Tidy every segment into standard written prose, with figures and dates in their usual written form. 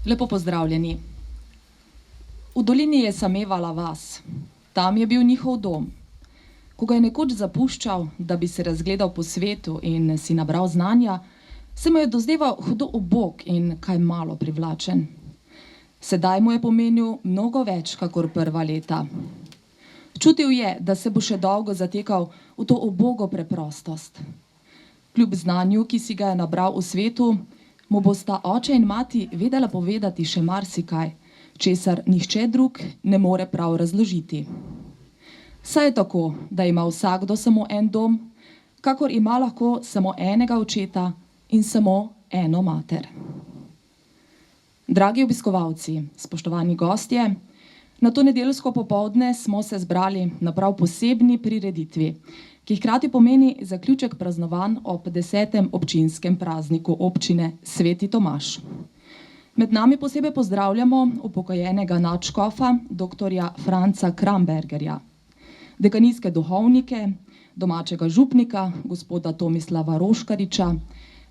Lepo pozdravljeni. V dolini je samevala vas, tam je bil njihov dom. Ko ga je nekoč zapuščal, da bi se razgledal po svetu in si nabral znanja, se mu je dozdeval hudo ubog in kaj malo privlačen. Sedaj mu je pomenil mnogo več, kakor prva leta. Čutil je, da se bo še dolgo zatekal v to ubogo preprostost. Kljub znanju, ki si ga je nabral v svetu, mu bosta oče in mati vedela povedati še marsikaj, česar nihče drug ne more prav razložiti. Saj je tako, da ima vsakdo samo en dom, kakor ima lahko samo enega očeta in samo eno mater. Dragi obiskovalci, spoštovani gostje, na to nedeljsko popoldne smo se zbrali na prav posebni prireditvi, ki hkrati pomeni zaključek praznovanj ob 10. občinskem prazniku občine Sveti Tomaž. Med nami posebej pozdravljamo upokojenega nadškofa dr. Franca Krambergerja, dekanijske duhovnike, domačega župnika gospoda Tomislava Roškariča,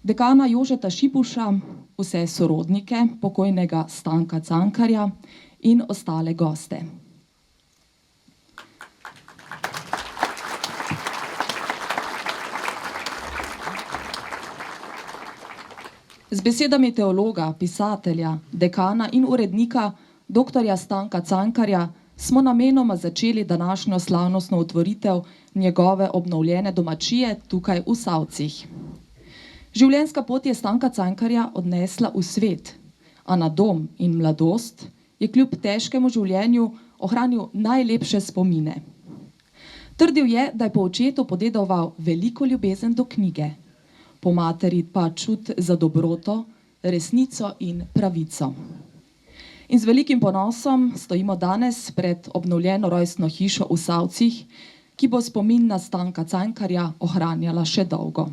dekana Jožeta Šipuša, vse sorodnike pokojnega Stanka Cankarja in ostale goste. Z besedami teologa, pisatelja, dekana in urednika dr. Stanka Cankarja smo namenoma začeli današnjo slavnostno otvoritev njegove obnovljene domačije tukaj v Savcih. Življenjska pot je Stanka Cankarja odnesla v svet, a na dom in mladost je kljub težkemu življenju ohranil najlepše spomine. Trdil je, da je po očetu podedoval veliko ljubezen do knjige, po materi pa čut za dobroto, resnico in pravico. In z velikim ponosom stojimo danes pred obnovljeno rojstno hišo v Savcih, ki bo spomin na Stanka Cankarja ohranjala še dolgo.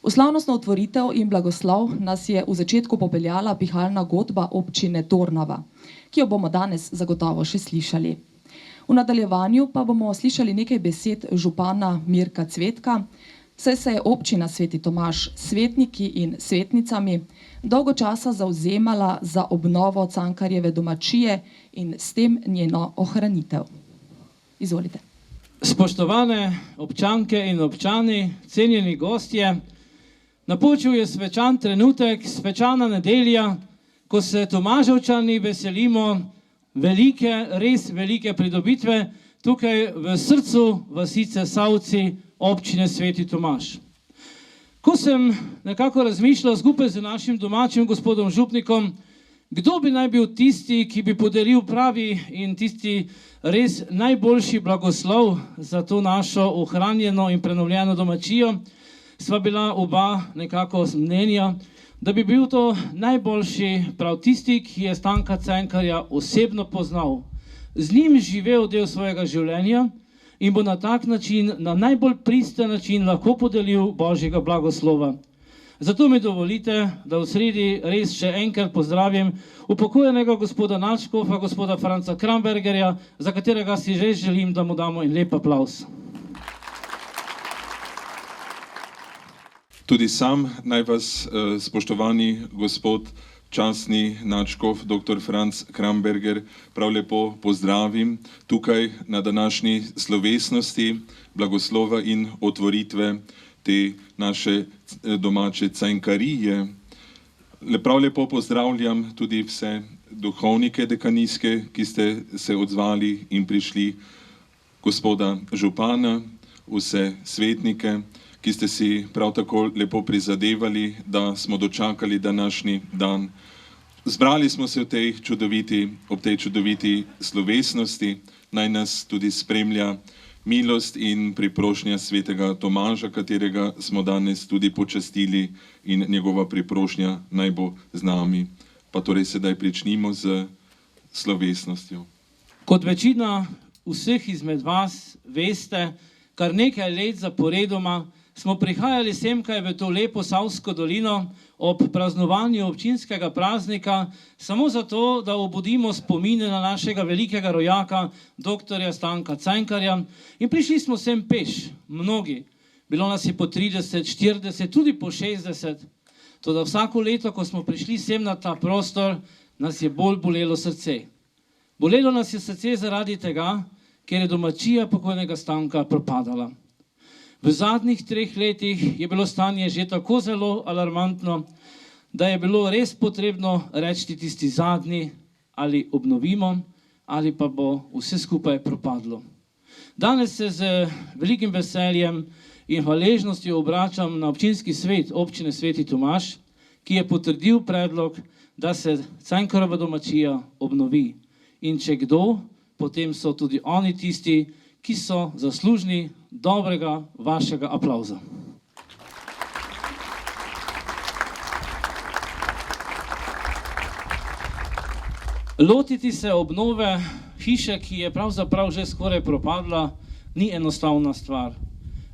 V slavnostno otvoritev in blagoslov nas je v začetku popeljala pihalna godba občine Tornava, ki jo bomo danes zagotovo še slišali. V nadaljevanju pa bomo slišali nekaj besed župana Mirka Cvetka, saj se je občina Sveti Tomaž s svetniki in svetnicami dolgo časa zavzemala za obnovo Cankarjeve domačije in s tem njeno ohranitev. Izvolite. Spoštovane občanke in občani, cenjeni gostje, Napočil je svečan trenutek, svečana nedelja, ko se Tomaževčani veselimo velike, res velike pridobitve tukaj v srcu vasice Savci, občine Sveti Tomaž. Ko sem nekako razmišljal skupaj z našim domačim gospodom župnikom, kdo bi naj bil tisti, ki bi podaril pravi in tisti res najboljši blagoslov za to našo ohranjeno in prenovljeno domačijo, sva bila oba nekako mnenja, da bi bil to najboljši prav tisti, ki je Stanka Cankarja osebno poznal, z njim živel del svojega življenja in bo na tak način, na najbolj pristen način lahko podelil Božjega blagoslova. Zato mi dovolite, da v sredi res še enkrat pozdravim upokojenega gospoda nadškofa, gospoda Franca Krambergerja, za katerega si že želim, da mu damo en lep aplavz. Tudi sam naj vas, spoštovani gospod častni nadškof, dr. Franc Kramberger, prav lepo pozdravim tukaj na današnji slovesnosti blagoslova in otvoritve te naše domače Cankarije. Prav lepo pozdravljam tudi vse duhovnike dekanijske, ki ste se odzvali in prišli, gospoda župana, vse svetnike, ki ste si prav tako lepo prizadevali, da smo dočakali današnji dan. Zbrali smo se ob tej čudoviti slovesnosti, naj nas tudi spremlja milost in priprošnja svetega Tomaža, katerega smo danes tudi počastili, in njegova priprošnja naj bo z nami. Pa torej sedaj pričnimo z slovesnostjo. Kot večina vseh izmed vas veste, kar nekaj let zaporedoma smo prihajali semkaj v to lepo Savsko dolino ob praznovanju občinskega praznika, samo zato, da obudimo spomine na našega velikega rojaka, doktorja Stanka Cankarja, in prišli smo sem peš, mnogi. Bilo nas je po 30, 40, tudi po 60. Toda vsako leto, ko smo prišli sem na ta prostor, nas je bolj bolelo srce. Bolelo nas je srce zaradi tega, ker je domačija pokojnega Stanka propadala. V zadnjih 3 letih je bilo stanje že tako zelo alarmantno, da je bilo res potrebno reči tisti zadnji, ali obnovimo, ali pa bo vse skupaj propadlo. Danes se z velikim veseljem in hvaležnostjo obračam na občinski svet občine Sveti Tomaž, ki je potrdil predlog, da se Cankarjeva domačija obnovi. In če kdo, potem so tudi oni tisti, ki so zaslužni dobrega vašega aplavza. Lotiti se obnove hiše, ki je pravzaprav že skoraj propadla, ni enostavna stvar.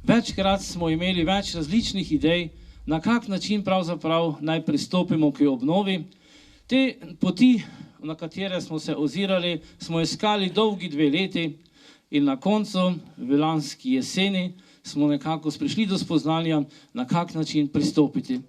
Večkrat smo imeli več različnih idej, na kak način pravzaprav naj pristopimo k obnovi. Te poti, na katere smo se ozirali, smo iskali dolgi 2 leti, in na koncu, v lanski jeseni, smo nekako prišli do spoznanja, na kak način pristopiti.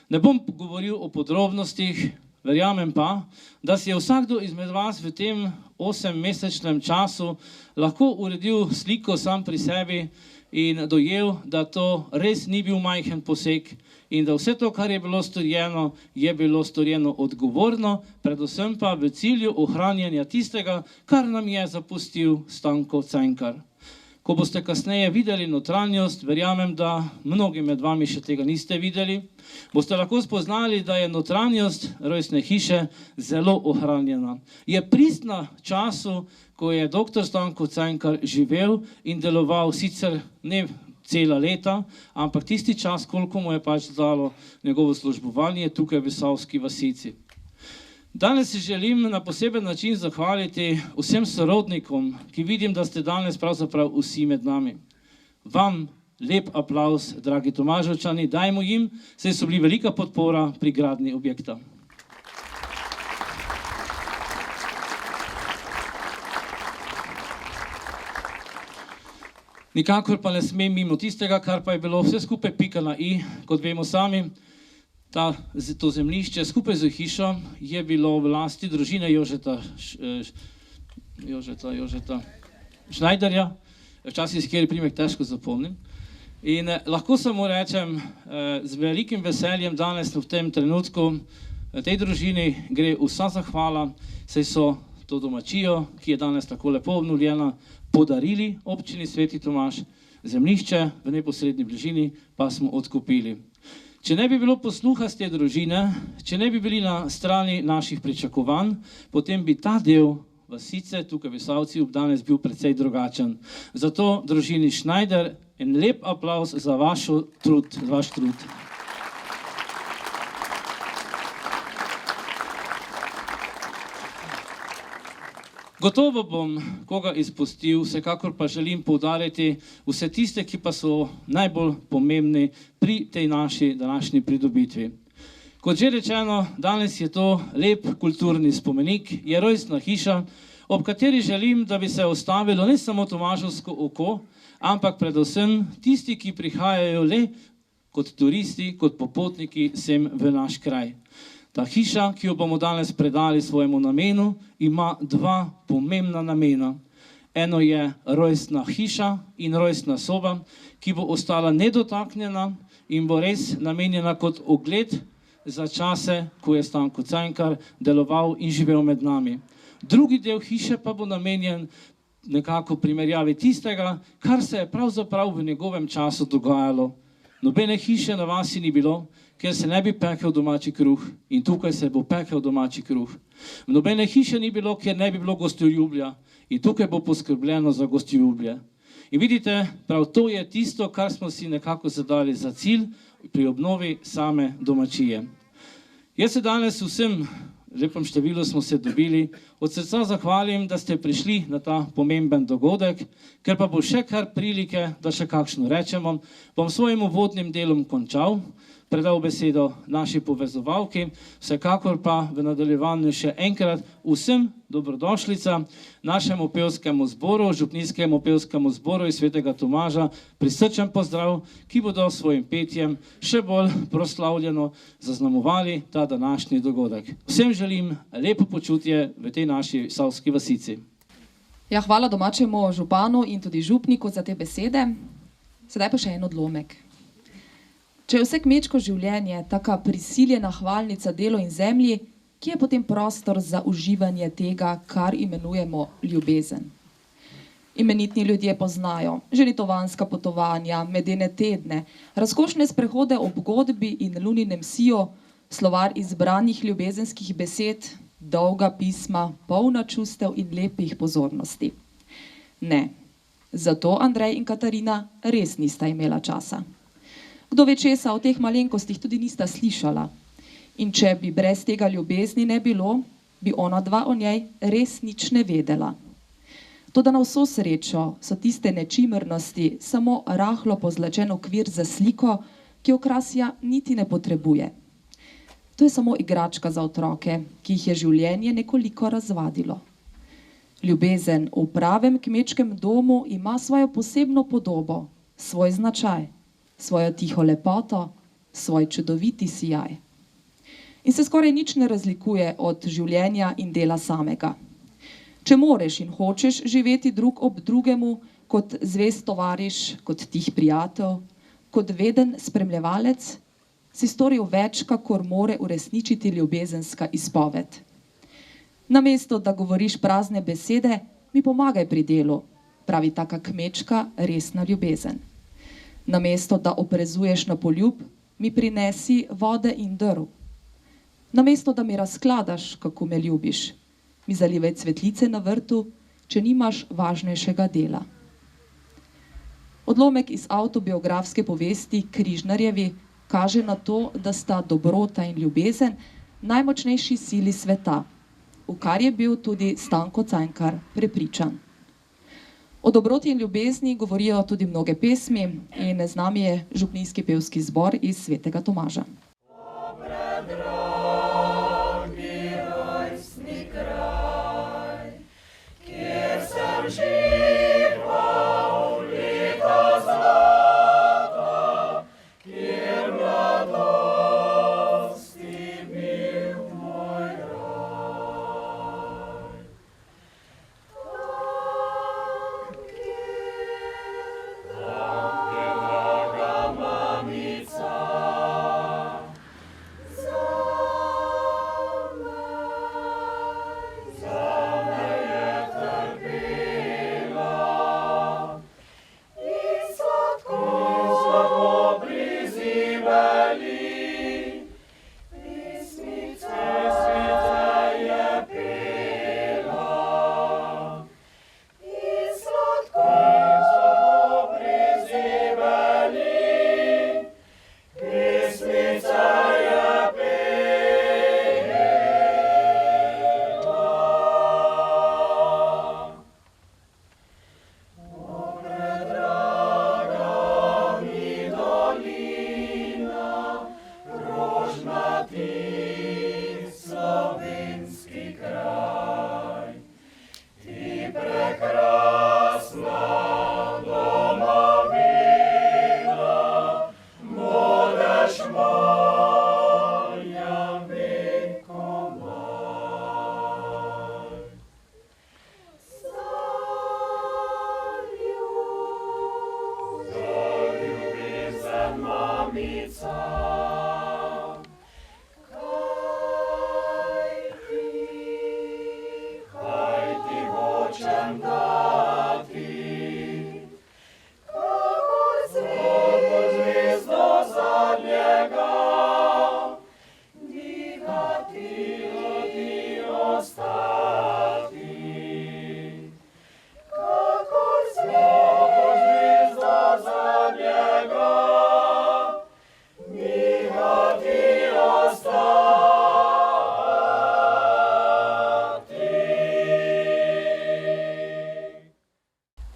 Ne bom govoril o podrobnostih, verjamem pa, da si je vsakdo izmed vas v tem 8-mesečnem času lahko uredil sliko sam pri sebi in dojel, da to res ni bil majhen poseg in da vse to, kar je bilo storjeno odgovorno, predvsem pa v cilju ohranjanja tistega, kar nam je zapustil Stanko Cankar. Ko boste kasneje videli notranjost, verjamem, da mnogi med vami še tega niste videli, boste lahko spoznali, da je notranjost rojstne hiše zelo ohranjena. Je pristna času, ko je dr. Stanko Cankar živel in deloval sicer ne cela leta, ampak tisti čas, koliko mu je pač dalo njegovo službovanje tukaj v Savski vasici. Danes se želim na poseben način zahvaliti vsem sorodnikom, ki vidim, da ste danes pravzaprav vsi med nami. Vam lep aplavz, dragi Tomaževčani, dajmo jim, saj so bili velika podpora pri gradnji objekta. Nikakor pa ne smem mimo tistega, kar pa je bilo vse skupaj pika na i, kot vemo sami. To zemljišče skupaj z hišo je bilo v lasti družine Jožeta Šnajderja, včasih kjer primek težko zapomnim. In lahko samo rečem, z velikim veseljem danes v tem trenutku tej družini gre vsa zahvala, saj so to domačijo, ki je danes tako lepo obnovljena, podarili občini Sveti Tomaž, zemljišče v neposredni bližini pa smo odkupili. Če ne bi bilo posluha z te družine, če ne bi bili na strani naših pričakovanj, potem bi ta del vasice tukaj v Visavci danes bil precej drugačen. Zato družini Schneider en lep aplavz za vaš trud. Gotovo bom koga izpustil, vsekakor pa želim poudariti vse tiste, ki pa so najbolj pomembni pri tej naši današnji pridobitvi. Kot že rečeno, danes je to lep kulturni spomenik, je rojstna hiša, ob kateri želim, da bi se ustavilo ne samo tomažovsko oko, ampak predvsem tisti, ki prihajajo le kot turisti, kot popotniki sem v naš kraj. Ta hiša, ki jo bomo danes predali svojemu namenu, ima dva pomembna namena. Eno je rojstna hiša in rojstna soba, ki bo ostala nedotaknjena in bo res namenjena kot ogled za čase, ko je Stanko Cankar deloval in živel med nami. Drugi del hiše pa bo namenjen nekako primerjavi tistega, kar se je pravzaprav v njegovem času dogajalo. Nobene hiše na vasi ni bilo, ker se ne bi pekel domači kruh in tukaj se bo pekel domači kruh. Nobene hiše ni bilo, ker ne bi bilo gostoljublja in tukaj bo poskrbljeno za gostoljublje. In vidite, prav to je tisto, kar smo si nekako zadali za cilj pri obnovi same domačije. Jaz se danes vsem, lepem številu smo se dobili, od srca zahvalim, da ste prišli na ta pomemben dogodek, ker pa bo še kar prilike, da še kakšno rečemo, bom svojim uvodnim delom končal, predal besedo naši povezovalki, vsekakor pa v nadaljevanju še enkrat vsem dobrodošlica našemu pevskemu zboru, župnijskemu pevskemu zboru iz Svetega Tomaža, prisrčen pozdrav, ki bodo svojim petjem še bolj proslavljeno zaznamovali ta današnji dogodek. Vsem želim lepo počutje v tej naši visavski vasici. Ja, hvala domačemu županu in tudi župniku za te besede. Sedaj pa še en odlomek. Če je vse kmečko življenje taka prisiljena hvalnica delu in zemlji, kje je potem prostor za uživanje tega, kar imenujemo ljubezen? Imenitni ljudje poznajo ženitovanska potovanja, medene tedne, razkošne sprehode ob godbi in luninem siju, slovar izbranih ljubezenskih besed, dolga pisma, polna čustev in lepih pozornosti. Ne, zato Andrej in Katarina res nista imela časa. Kdo ve česa o teh malenkostih tudi nista slišala. In če bi brez tega ljubezni ne bilo, bi ona dva o njej res nič ne vedela. Toda na vso srečo so tiste nečimrnosti samo rahlo pozlačen okvir za sliko, ki okrasja niti ne potrebuje. To je samo igračka za otroke, ki jih je življenje nekoliko razvadilo. Ljubezen v pravem kmečkem domu ima svojo posebno podobo, svoj značaj, svojo tiho lepoto, svoj čudoviti sijaj. In se skoraj nič ne razlikuje od življenja in dela samega. Če moreš in hočeš živeti drug ob drugemu kot zvest tovariš, kot tih prijatelj, kot veden spremljevalec, si storil več, kakor more uresničiti ljubezenska izpoved. Namesto, da govoriš prazne besede, mi pomagaj pri delu, pravi taka kmečka resna ljubezen. Namesto, da oprezuješ na poljub, mi prinesi vode in drv. Namesto, da mi razkladaš, kako me ljubiš, mi zalivaj cvetlice na vrtu, če nimaš važnejšega dela. Odlomek iz avtobiografske povesti Križnarjevi kaže na to, da sta dobrota in ljubezen najmočnejši sili sveta, v kar je bil tudi Stanko Cankar prepričan. O dobroti in ljubezni govorijo tudi mnoge pesmi in z nami je župnijski pevski zbor iz Svetega Tomaža.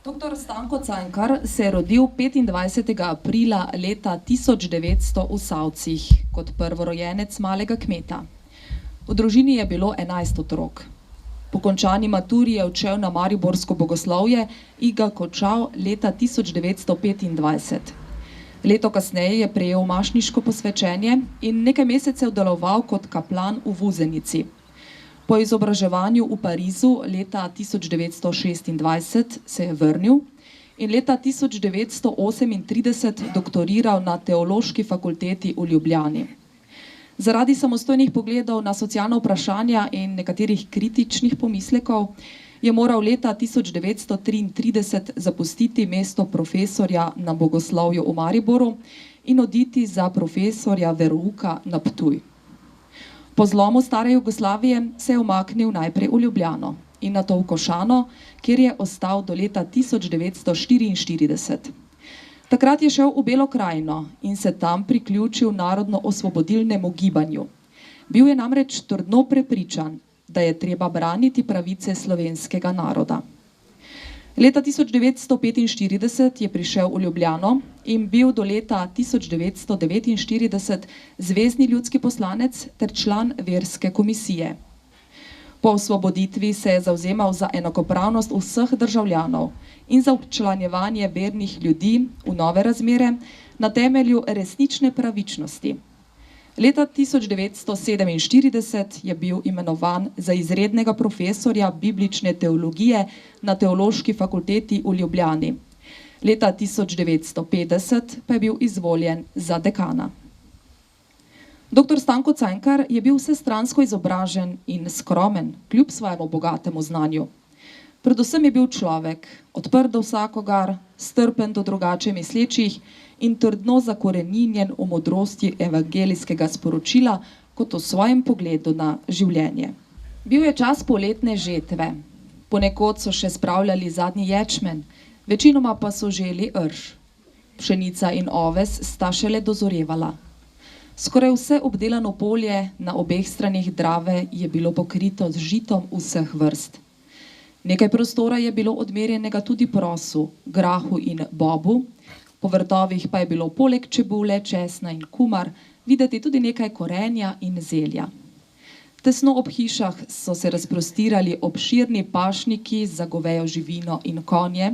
Dr. Stanko Cankar se je rodil 25. aprila leta 1900 v Savcih kot prvorojenec malega kmeta. V družini je bilo 11 otrok. Po končani maturi je odšel na mariborsko bogoslovje in ga končal leta 1925. Leto kasneje je prejel mašniško posvečenje in nekaj mesecev deloval kot kaplan v Vuzenici. Po izobraževanju v Parizu leta 1926 se je vrnil in leta 1938 doktoriral na Teološki fakulteti v Ljubljani. Zaradi samostojnih pogledov na socialna vprašanja in nekaterih kritičnih pomislekov je moral leta 1933 zapustiti mesto profesorja na bogoslovju v Mariboru in oditi za profesorja verouka na Ptuj. Po zlomu stare Jugoslavije se je umaknil najprej v Ljubljano in nato v Košano, kjer je ostal do leta 1944. Takrat je šel v Belo krajino in se tam priključil narodno-osvobodilnemu gibanju. Bil je namreč trdno prepričan, da je treba braniti pravice slovenskega naroda. Leta 1945 je prišel v Ljubljano in bil do leta 1949 zvezni ljudski poslanec ter član verske komisije. Po osvoboditvi se je zavzemal za enakopravnost vseh državljanov in za včlanjevanje vernih ljudi v nove razmere na temelju resnične pravičnosti. Leta 1947 je bil imenovan za izrednega profesorja biblične teologije na Teološki fakulteti v Ljubljani. Leta 1950 pa je bil izvoljen za dekana. Dr. Stanko Cankar je bil vsestransko izobražen in skromen, kljub svojemu bogatemu znanju. Predvsem je bil človek, odprt do vsakogar, strpen do drugače mislečih in trdno zakoreninjen v modrosti evangelijskega sporočila kot v svojem pogledu na življenje. Bil je čas poletne žetve. Ponekod so še spravljali zadnji ječmen, večinoma pa so želi rž. Pšenica in oves sta šele dozorevala. Skoraj vse obdelano polje na obeh stranih Drave je bilo pokrito z žitom vseh vrst. Nekaj prostora je bilo odmerjenega tudi prosu, grahu in bobu, po vrtovih pa je bilo poleg čebule, česna in kumar videti tudi nekaj korenja in zelja. Tesno ob hišah so se razprostirali obširni pašniki za govejo živino in konje,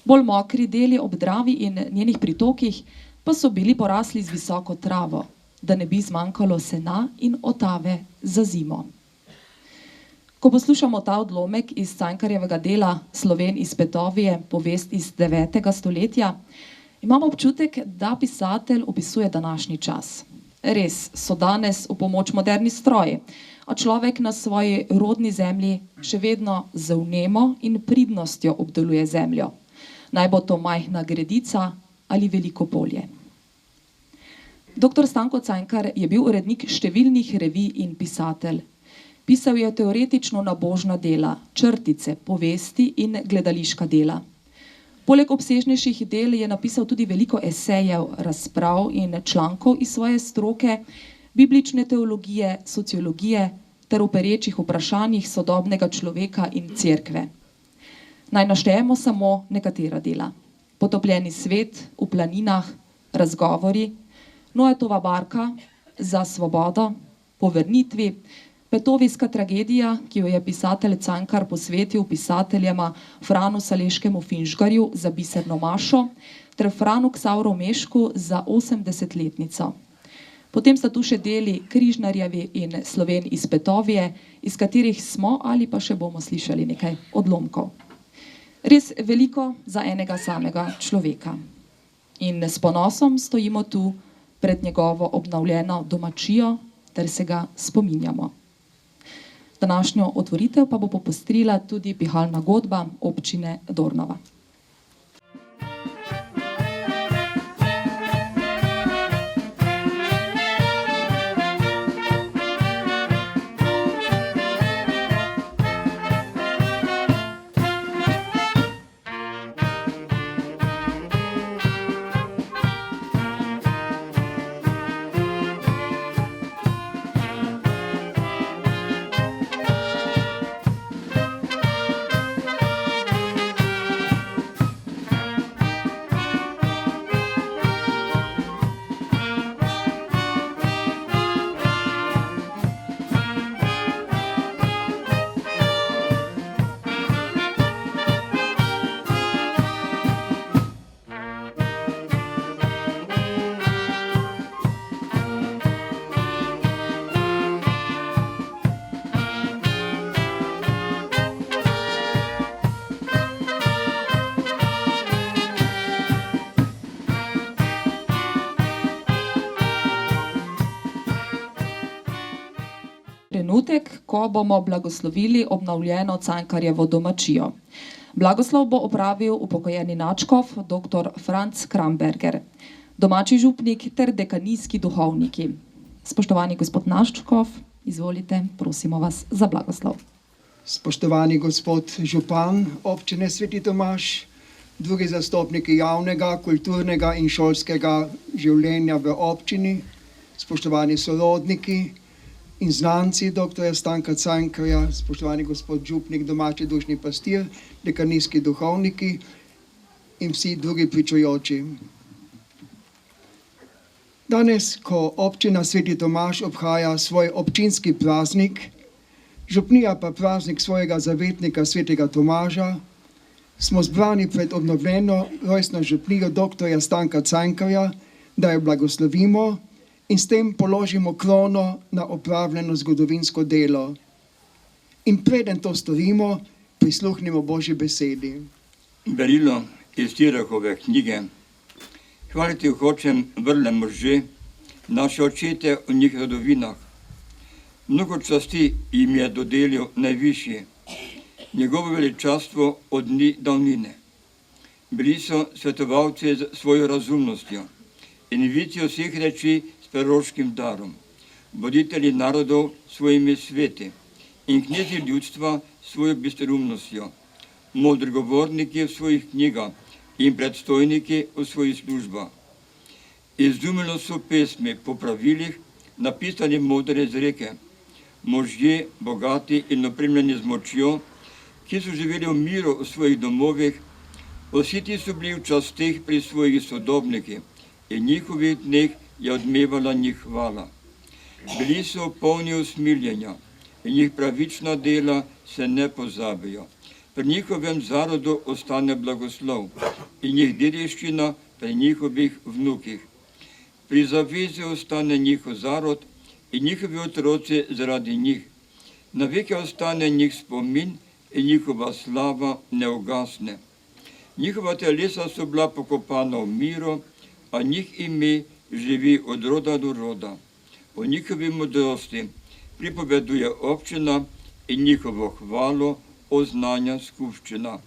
bolj mokri deli ob Dravi in njenih pritokih pa so bili porasli z visoko travo, da ne bi zmanjkalo sena in otave za zimo. Ko poslušamo ta odlomek iz Cankarjevega dela Sloven iz Petovije, povest iz 9. stoletja, imamo občutek, da pisatelj opisuje današnji čas. Res so danes v pomoč moderni stroji, a človek na svoji rodni zemlji še vedno z vnemo in pridnostjo obdeluje zemljo. Naj bo to majhna gredica ali veliko polje. Dr. Stanko Cankar je bil urednik številnih revij in pisatelj. Pisal je teoretično nabožna dela, črtice, povesti in gledališka dela. Poleg obsežnejših del je napisal tudi veliko esejev, razprav in člankov iz svoje stroke, biblične teologije, sociologije ter o perečih vprašanjih sodobnega človeka in cerkve. Naj naštejemo samo nekatera dela. Potopljeni svet, v planinah, razgovori, Noetova barka, za svobodo, po vrnitvi, Petovijska tragedija, ki jo je pisatelj Cankar posvetil pisateljema Franu Saleškemu Finžgarju za biserno mašo ter Franu Ksavru Mešku za 80-letnico. Potem sta tu še deli Križnarjevi in Sloven iz Petovije, iz katerih smo ali pa še bomo slišali nekaj odlomkov. Res veliko za enega samega človeka. In s ponosom stojimo tu pred njegovo obnovljeno domačijo ter se ga spominjamo. Današnjo otvoritev pa bo popestrila tudi pihalna godba občine Dornava. Trenutek, ko bomo blagoslovili obnovljeno Cankarjevo domačijo. Blagoslov bo opravil upokojeni nadškof dr. Franc Kramberger, domači župnik ter dekanijski duhovniki. Spoštovani gospod nadškof, izvolite, prosimo vas za blagoslov. Spoštovani gospod župan občine Sveti Tomaž, drugi zastopniki javnega, kulturnega in šolskega življenja v občini, spoštovani sorodniki in znanci dr. Stanka Cankarja, spoštovani gospod župnik, domači dušni pastir, dekanijski duhovniki in vsi drugi pričujoči. Danes, ko občina Sveti Tomaž obhaja svoj občinski praznik, župnija pa praznik svojega zavetnika svetega Tomaža, smo zbrani pred obnovljeno rojstno župnijo dr. Stanka Cankarja, da jo blagoslovimo in s tem položimo krono na opravljeno zgodovinsko delo. In preden to storimo, prisluhnimo Božji besedi. Berilo iz Tirahove knjige. Hvaliti hočem vrle može, naše očete v njih rodovinah. Mnogo časti jim je dodelil najvišji, njegovo veličastvo od dni davnine. Bili so svetovalci z svojo razumnostjo in vicijo vseh reči s proroškim darom, voditelji narodov svojimi sveti in knezi ljudstva svojo bistroumnostjo, modri govorniki v svojih knjigah in predstojniki v svojih službah. Izumilo so pesmi po pravilih, napisani modre izreke, možje, bogati in opremljeni z močjo, ki so živeli v miru v svojih domovih, vsi ti so bili v časteh pri svojih sodobnikih in njihovih dneh je odmevala njih hvala. Bili so polni usmiljenja in njih pravična dela se ne pozabijo. Pri njihovem zarodu ostane blagoslov in njih dediščina pri njihovih vnukih. Pri zavezi ostane njihov zarod in njihovi otroci zaradi njih. Na veke ostane njih spomin in njihova slava ne ugasne. Njihova telesa so bila pokopana v miru, a njih ime živi od roda do roda. O njihovi modrosti pripoveduje občina in njihovo hvalo oznanja skupščina.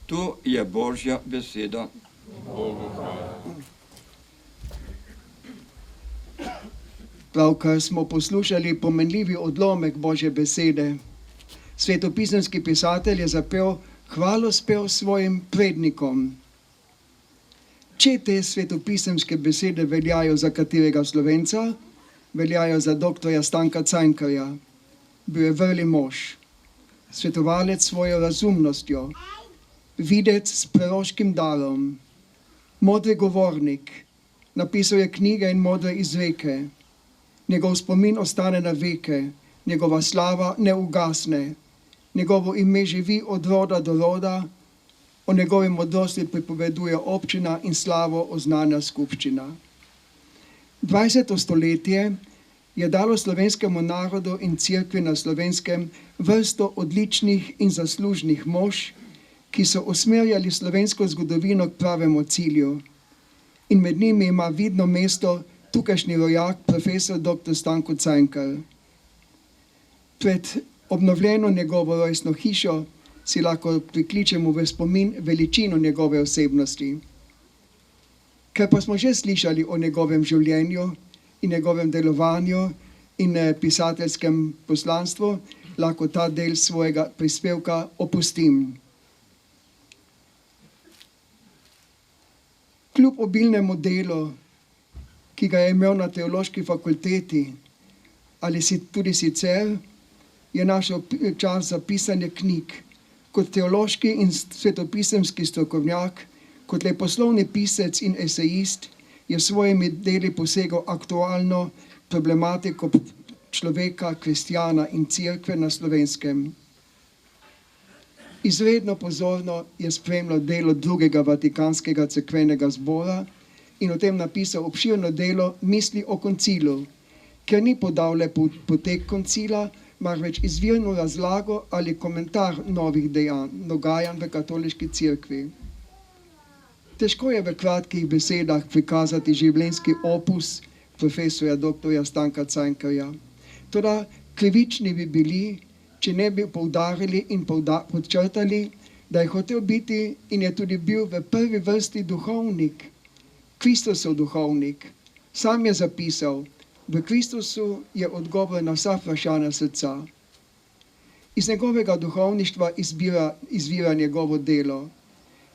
To je Božja beseda. Pravkar smo poslušali pomenljivi odlomek Božje besede. Svetopisemski pisatelj je zapel hvalospev svojim prednikom. Če te svetopisemske besede veljajo za katerega Slovenca, veljajo za dr. Stanka Cankarja. Bil je vrli mož, svetovalec s svojo razumnostjo, videc s proroškim darom, modri govornik, napisal je knjige in modre izreke. Njegov spomin ostane na veke, njegova slava ne ugasne, njegovo ime živi od roda do roda, o njegovi modrosti pripoveduje občina in slavo oznanja skupščina. 20. stoletje je dalo slovenskemu narodu in cerkvi na Slovenskem vrsto odličnih in zaslužnih mož, ki so usmerjali slovensko zgodovino k pravemu cilju. In med njimi ima vidno mesto tukajšnji rojak, profesor dr. Stanko Cankar. Pred obnovljeno njegovo rojstno hišo si lahko prikličemo v spomin veličino njegove osebnosti. Ker pa smo že slišali o njegovem življenju in njegovem delovanju in pisateljskem poslanstvu, lahko ta del svojega prispevka opustim. Kljub obilnemu delu, ki ga je imel na teološki fakulteti, ali tudi sicer, je našel čas za pisanje knjig. Kot teološki in svetopisemski strokovnjak, kot leposlovni pisec in esejist, je svojimi deli posegal aktualno problematiko človeka, kristjana in cerkve na Slovenskem. Izredno pozorno je spremljal delo drugega Vatikanskega cerkvenega zbora in o tem napisal obširno delo Misli o koncilu, ker ni podal le potek koncila, marveč izvirno razlago ali komentar novih dogajanj v katoliški cerkvi. Težko je v kratkih besedah prikazati življenjski opus profesorja dr. Stanka Cankarja. Toda krivični bi bili, če ne bi poudarili in podčrtali, da je hotel biti in je tudi bil v prvi vrsti duhovnik, Kristusov duhovnik. Sam je zapisal, v Kristusu je odgovor na vsa vprašanja srca. Iz njegovega duhovništva izvira njegovo delo.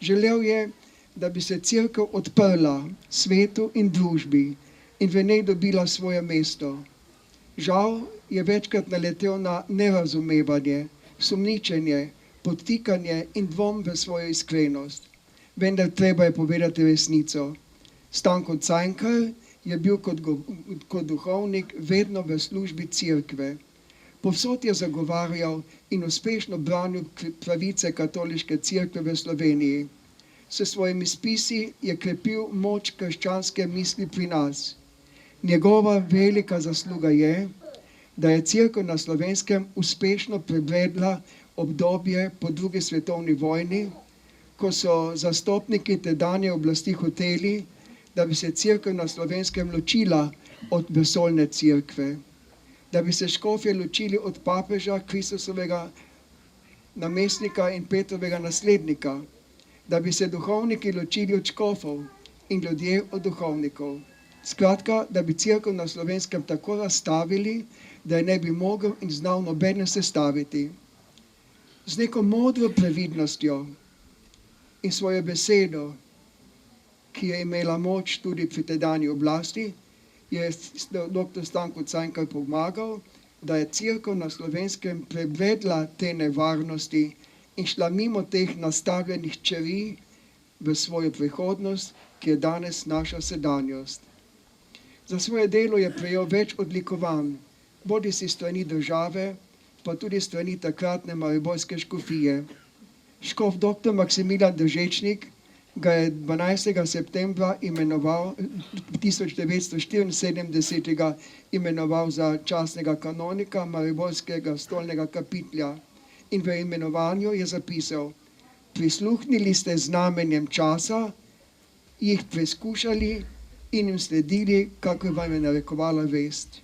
Želel je, da bi se cerkev odprla svetu in družbi in v njej dobila svoje mesto. Žal je večkrat naletel na nerazumevanje, sumničenje, podtikanje in dvom v svojo iskrenost. Vendar treba je povedati resnico. Stanko Cankar je bil kot duhovnik vedno v službi cerkve. Povsod je zagovarjal in uspešno branil pravice katoliške cerkve v Sloveniji. S svojimi spisi je krepil moč krščanske misli pri nas. Njegova velika zasluga je, da je cerkev na Slovenskem uspešno prebredla obdobje po drugi svetovni vojni, ko so zastopniki tedanje oblasti hoteli, da bi se cerkev na Slovenskem ločila od vesoljne cerkve, da bi se škofje ločili od papeža, Kristusovega namestnika in Petrovega naslednika, da bi se duhovniki ločili od škofov in ljudje od duhovnikov. Skratka, da bi cerkev na Slovenskem tako razstavili, da je ne bi mogel in znal nobene sestaviti. Z neko modro previdnostjo in svojo besedo, ki je imela moč tudi pri tedanji oblasti, je dr. Stanko Cankar pomagal, da je cerkev na Slovenskem prebredla te nevarnosti in šla mimo teh nastavljenih čeri v svojo prihodnost, ki je danes naša sedanjost. Za svoje delo je prejel več odlikovanj, bodisi strani države, pa tudi strani takratne mariborske škofije. Škof dr. Maksimilijan Držečnik ga je 12. septembra 1974 imenoval za častnega kanonika mariborskega stolnega kapitelja in v imenovanju je zapisal: prisluhnili ste znamenjem časa, jih preskušali in jim sledili, kako vam je narekovala vest.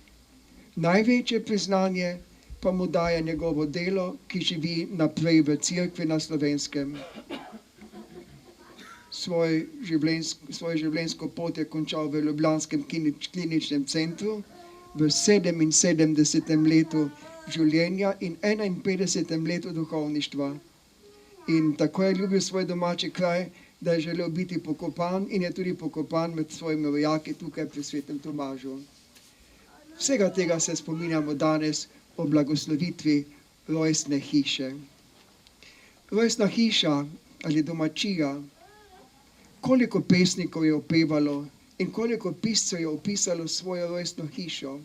Največje priznanje pa mu daje njegovo delo, ki živi naprej v cerkvi na Slovenskem. Svojo življenjsko pot je končal v ljubljanskem kliničnem centru v 77. letu življenja in 51. letu duhovništva. In tako je ljubil svoj domači kraj, da je želel biti pokopan in je tudi pokopan med svojimi rojaki tukaj pri Svetem Tomažu. Vsega tega se spominjamo danes o blagoslovitvi rojstne hiše. Rojstna hiša ali domačija, koliko pesnikov je opevalo in koliko piscev je opisalo svojo rojstno hišo.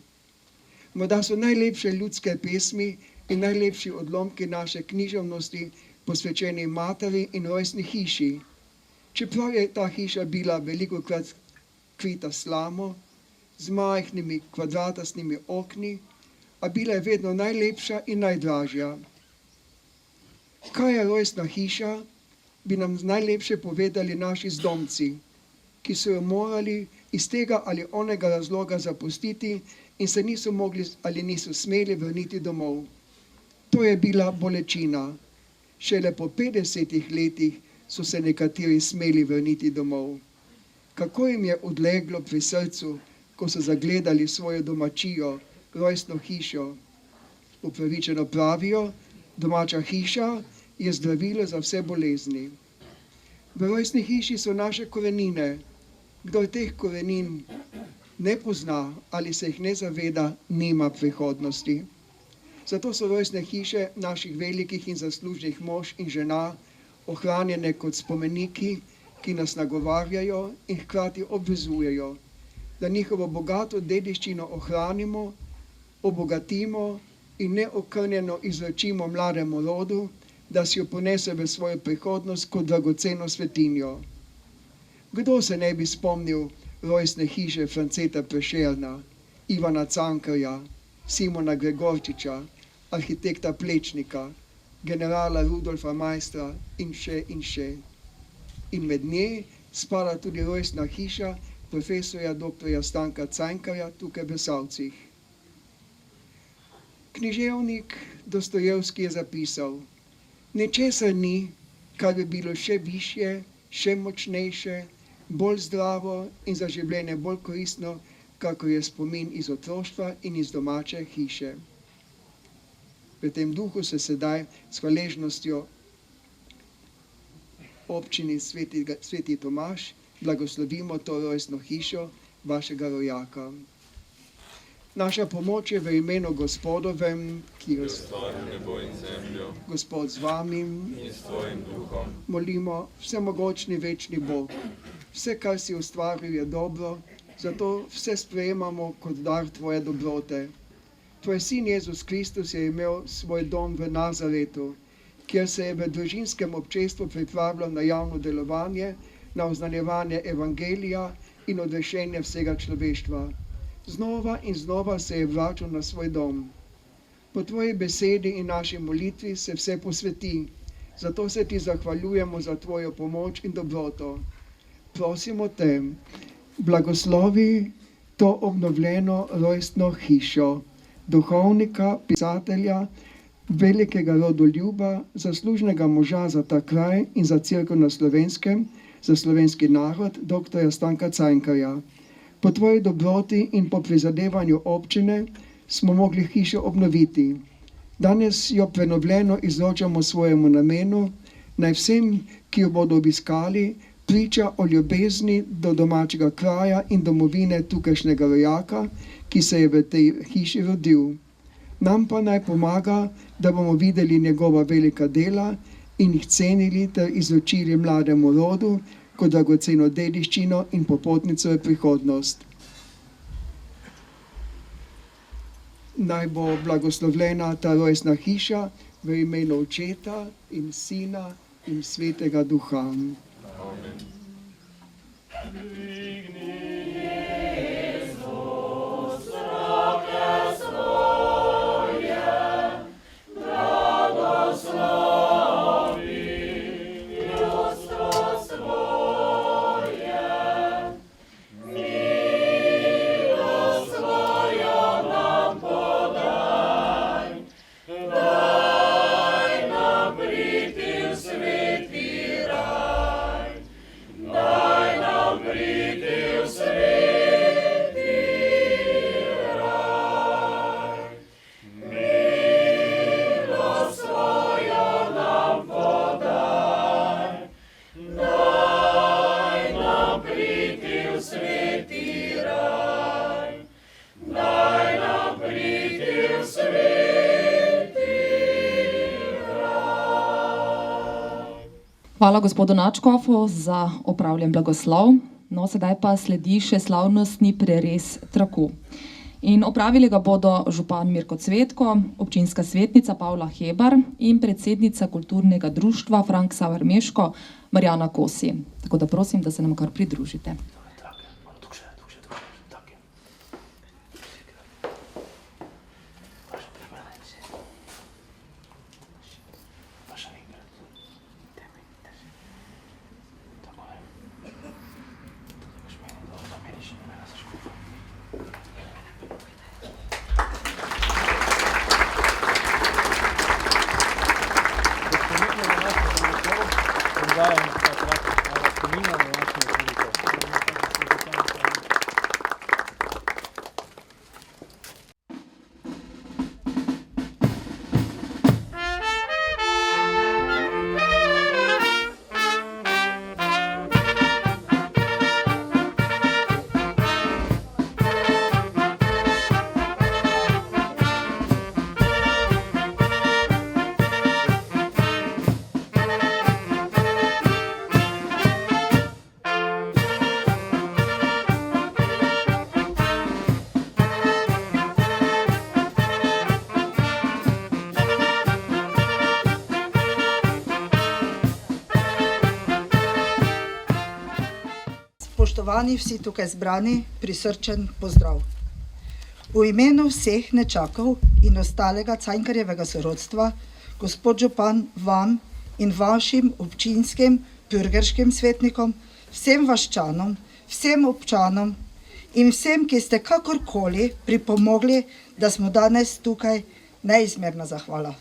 Morda so najlepše ljudske pesmi in najlepši odlomki naše književnosti posvečeni materi in rojstni hiši. Čeprav je ta hiša bila velikokrat krita slamo, z majhnimi kvadratastnimi okni, a bila je vedno najlepša in najdražja. Kaj je rojstna hiša, bi nam najlepše povedali naši zdomci, ki so jo morali iz tega ali onega razloga zapustiti in se niso mogli ali niso smeli vrniti domov. To je bila bolečina. Šele po 50 letih so se nekateri smeli vrniti domov. Kako jim je odleglo pri srcu, ko so zagledali svojo domačijo, rojstno hišo. Upravičeno pravijo, domača hiša je zdravilo za vse bolezni. V rojstni hiši so naše korenine. Kdor teh korenin ne pozna ali se jih ne zaveda, nima prihodnosti. Zato so rojstne hiše naših velikih in zaslužnih mož in žena ohranjene kot spomeniki, ki nas nagovarjajo in hkrati obvezujejo, da njihovo bogato dediščino ohranimo, obogatimo in neokrnjeno izročimo mlademu rodu, da si jo ponese v svojo prihodnost kot dragoceno svetinjo. Kdo se ne bi spomnil rojstne hiše Franceta Prešerna, Ivana Cankarja, Simona Gregorčiča, arhitekta Plečnika, generala Rudolfa Maistra in še in še. In med nje spada tudi rojstna hiša profesorja dr. Stanka Cankarja tukaj v Savcih. Književnik Dostojevski je zapisal: ničesar ni, kar bi bilo še višje, še močnejše, bolj zdravo in za življenje bolj koristno, kakor je spomin iz otroštva in iz domače hiše. V tem duhu se sedaj s hvaležnostjo občini Sveti Tomaž blagoslovimo to rojstno hišo vašega rojaka. Naša pomoč je v imenu Gospodovem, ki je ustvaril nebo in zemljo, Gospod z vami in s tvojim duhom. Molimo, vsemogočni večni Bog. Vse, kar si ustvaril, je dobro, zato vse sprejemamo kot dar tvoje dobrote. Tvoj sin Jezus Kristus je imel svoj dom v Nazaretu, kjer se je v družinskem občestvu pripravljal na javno delovanje, na oznanjevanje evangelija in odrešenje vsega človeštva. Znova in znova se je vračal na svoj dom. Po tvoji besedi in naši molitvi se vse posveti, zato se ti zahvaljujemo za tvojo pomoč in dobroto. Prosimo te, blagoslovi to obnovljeno rojstno hišo, duhovnika, pisatelja, velikega rodoljuba, zaslužnega moža za ta kraj in za cerkev na Slovenskem, za slovenski narod, dr. Stanka Cankarja. Po tvoji dobroti in po prizadevanju občine smo mogli hišo obnoviti. Danes jo prenovljeno izročamo svojemu namenu, naj vsem, ki jo bodo obiskali, priča o ljubezni do domačega kraja in domovine tukajšnjega rojaka, ki se je v tej hiši rodil. Nam pa naj pomaga, da bomo videli njegova velika dela in jih cenili ter izročili mlademu rodu kot dragoceno dediščino in popotnico v prihodnost. Naj bo blagoslovljena ta rojstna hiša v imenu Očeta in Sina in Svetega Duha. Amen. Hvala gospodu Nadškofu za opravljen blagoslov. No, sedaj pa sledi še slavnostni prerez traku. In opravili ga bodo župan Mirko Cvetko, občinska svetnica Pavla Hebar in predsednica kulturnega društva Frank Sauer Meško Marjana Kosi. Tako da prosim, da se nam kar pridružite. Spoštovani vsi tukaj zbrani, prisrčen pozdrav. V imenu vseh nečakov in ostalega Cankarjevega sorodstva, gospod župan, vam in vašim občinskim, pürgerskim svetnikom, vsem vaščanom, vsem občanom in vsem, ki ste kakorkoli pripomogli, da smo danes tukaj, neizmerna zahvala.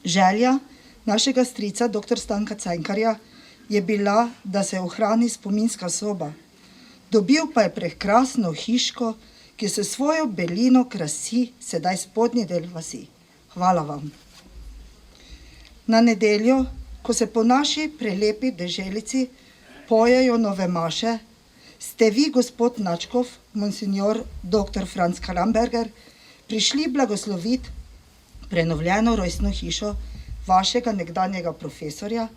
Želja našega strica, dr. Stanka Cankarja, je bila, da se ohrani spominska soba. Dobil pa je prekrasno hiško, ki se svojo belino krasi sedaj spodnji del vasi. Hvala vam. Na nedeljo, ko se po naši prelepi deželici pojejo nove maše, ste vi, gospod nadškof, monsignor dr. Franc Kramberger, prišli blagosloviti prenovljeno rojstno hišo vašega nekdanjega profesorja,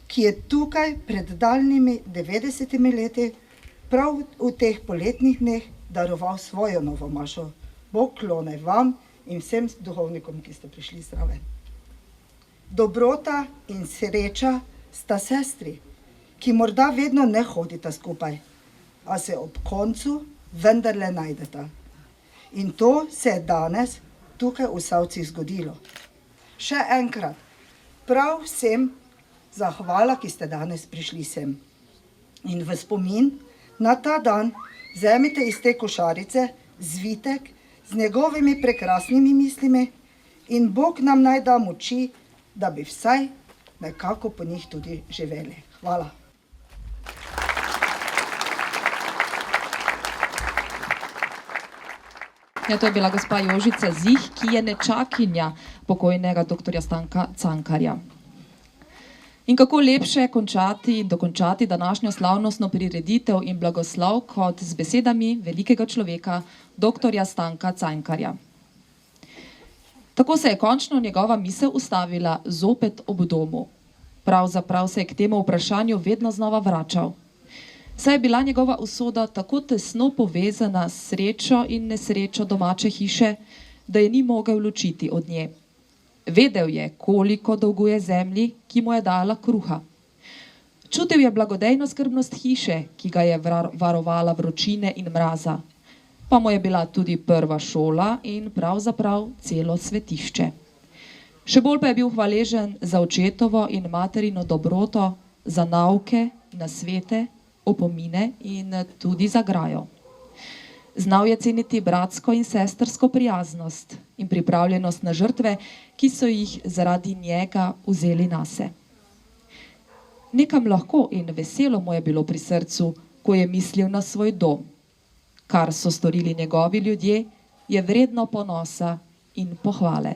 ki je tukaj pred daljnimi 90 leti prav v teh poletnih dneh daroval svojo novo mašo. Bog klone vam in vsem duhovnikom, ki ste prišli zraven. Dobrota in sreča sta sestri, ki morda vedno ne hodita skupaj, a se ob koncu vendarle najdeta. In to se je danes tukaj v Savcih zgodilo. Še enkrat, prav vsem zahvala, ki ste danes prišli sem. In v spomin na ta dan vzemite iz te košarice zvitek z njegovimi prekrasnimi mislimi in Bog nam naj da moči, da bi vsaj nekako po njih tudi živeli. Hvala. Ja, to je bila gospa Jožica Zih, ki je nečakinja pokojnega dr. Stanka Cankarja. In kako lepše dokončati današnjo slavnostno prireditev in blagoslov kot z besedami velikega človeka, dr. Stanka Cankarja. Tako se je končno njegova misel ustavila zopet ob domu. Pravzaprav se je k temu vprašanju vedno znova vračal. Saj je bila njegova usoda tako tesno povezana s srečo in nesrečo domače hiše, da je ni mogel ločiti od nje. Vedel je, koliko dolguje zemlji, ki mu je dala kruha. Čutil je blagodejno skrbnost hiše, ki ga je varovala vročine in mraza, pa mu je bila tudi prva šola in pravzaprav celo svetišče. Še bolj pa je bil hvaležen za očetovo in materino dobroto, za nauke, nasvete, opomine in tudi za grajo. Znal je ceniti bratsko in sestrsko prijaznost in pripravljenost na žrtve, ki so jih zaradi njega vzeli nase. Nekam lahko in veselo mu je bilo pri srcu, ko je mislil na svoj dom. Kar so storili njegovi ljudje, je vredno ponosa in pohvale.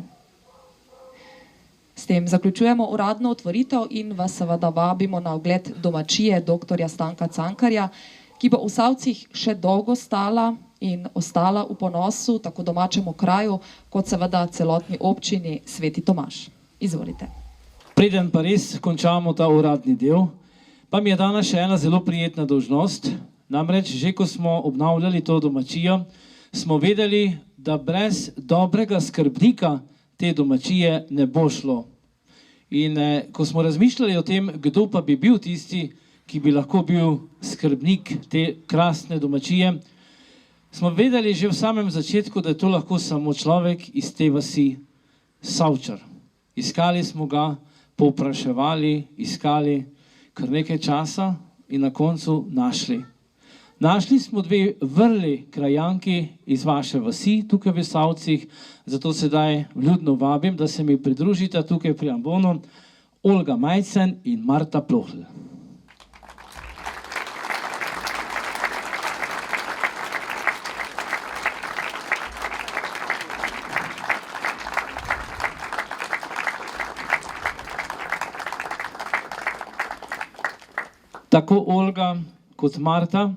S tem zaključujemo uradno otvoritev in vas seveda vabimo na ogled domačije dr. Stanka Cankarja, ki bo v Savcih še dolgo stala in ostala v ponosu tako domačemu kraju, kot seveda celotni občini Sveti Tomaž. Izvolite. Preden pa res končamo ta uradni del, pa mi je danes še ena zelo prijetna dolžnost. Namreč, že ko smo obnavljali to domačijo, smo vedeli, da brez dobrega skrbnika te domačije ne bo šlo. In ko smo razmišljali o tem, kdo pa bi bil tisti, ki bi lahko bil skrbnik te krasne domačije, smo vedeli že v samem začetku, da je to lahko samo človek iz te vasi Savčar. Iskali smo ga, povpraševali, iskali kar nekaj časa in na koncu našli. Našli smo dve vrli krajanki iz vaše vasi, tukaj v Savcih, zato sedaj vljudno vabim, da se mi pridružita tukaj pri ambonu Olga Majcen in Marta Plohl. Tako Olga kot Marta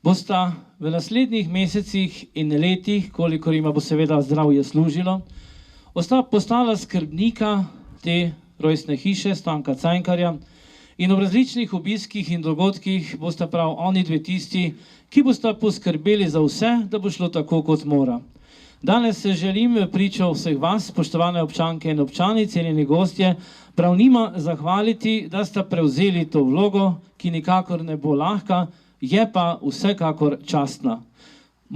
bosta v naslednjih mesecih in letih, kolikor ima bo seveda zdravje služilo, postala skrbnika te rojstne hiše Stanka Cankarja in ob različnih obiskih in dogodkih bosta prav oni dve tisti, ki bosta poskrbeli za vse, da bo šlo tako, kot mora. Danes se želim pričo vseh vas, spoštovane občanke in občani, cenjeni gostje, prav njima zahvaliti, da sta prevzeli to vlogo, ki nikakor ne bo lahka, je pa vsekakor častna.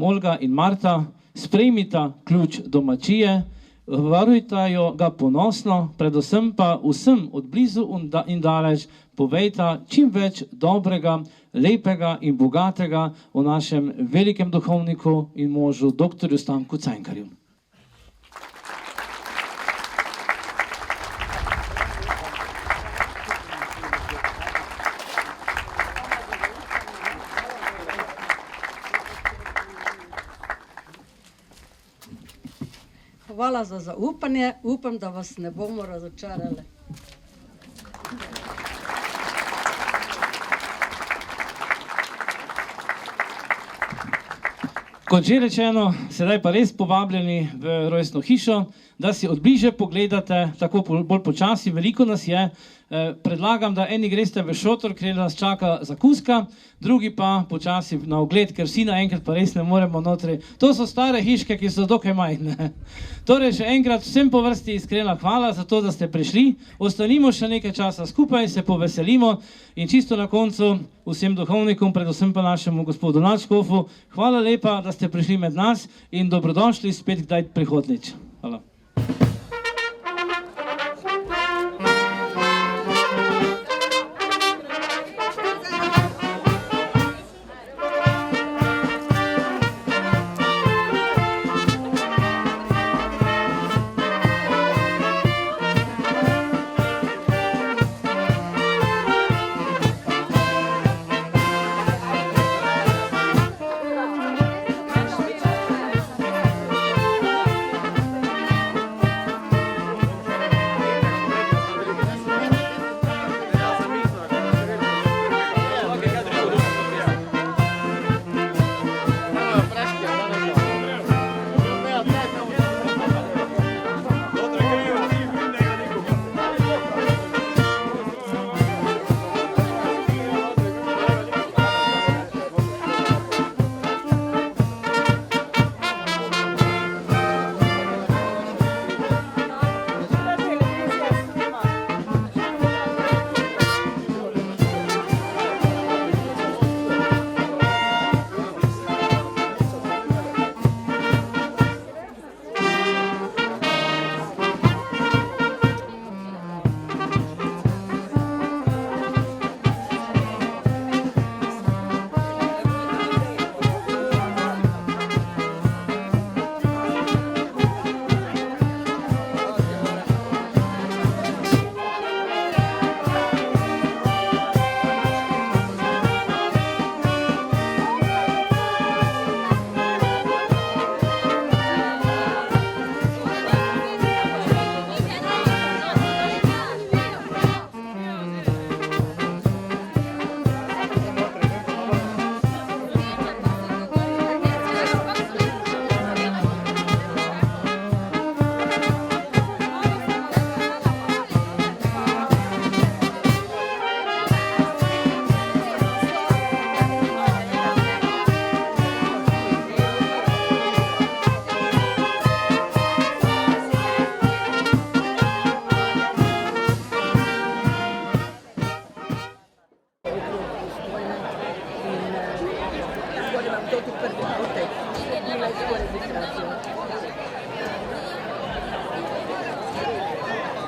Olga in Marta, sprejmita ključ domačije, varujta jo ga ponosno, predvsem pa vsem od blizu in daleč povejta čim več dobrega, lepega in bogatega o našem velikem duhovniku in možu, doktorju Stanku Cankarju. Hvala za zaupanje, upam, da vas ne bomo razočarali. Kot že rečeno, sedaj pa res povabljeni v rojstno hišo, da si odbliže pogledate, tako bolj počasi, veliko nas je. Predlagam, da eni greste v šotor, kjer nas čaka zakuska, drugi pa počasi na ogled, ker vsi naenkrat pa res ne moremo notri. To so stare hiške, ki so dokaj majhne. Torej, še enkrat vsem po vrsti iskrena hvala za to, da ste prišli. Ostanimo še nekaj časa skupaj, se poveselimo in čisto na koncu vsem duhovnikom, predvsem pa našemu gospodu nadškofu, hvala lepa, da ste prišli med nas in dobrodošli spet kdaj prihodnjič. Hvala. ti prvi, okej. Imaj tako registracijo.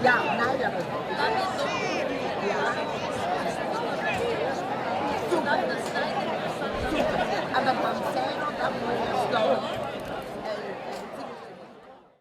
Ja.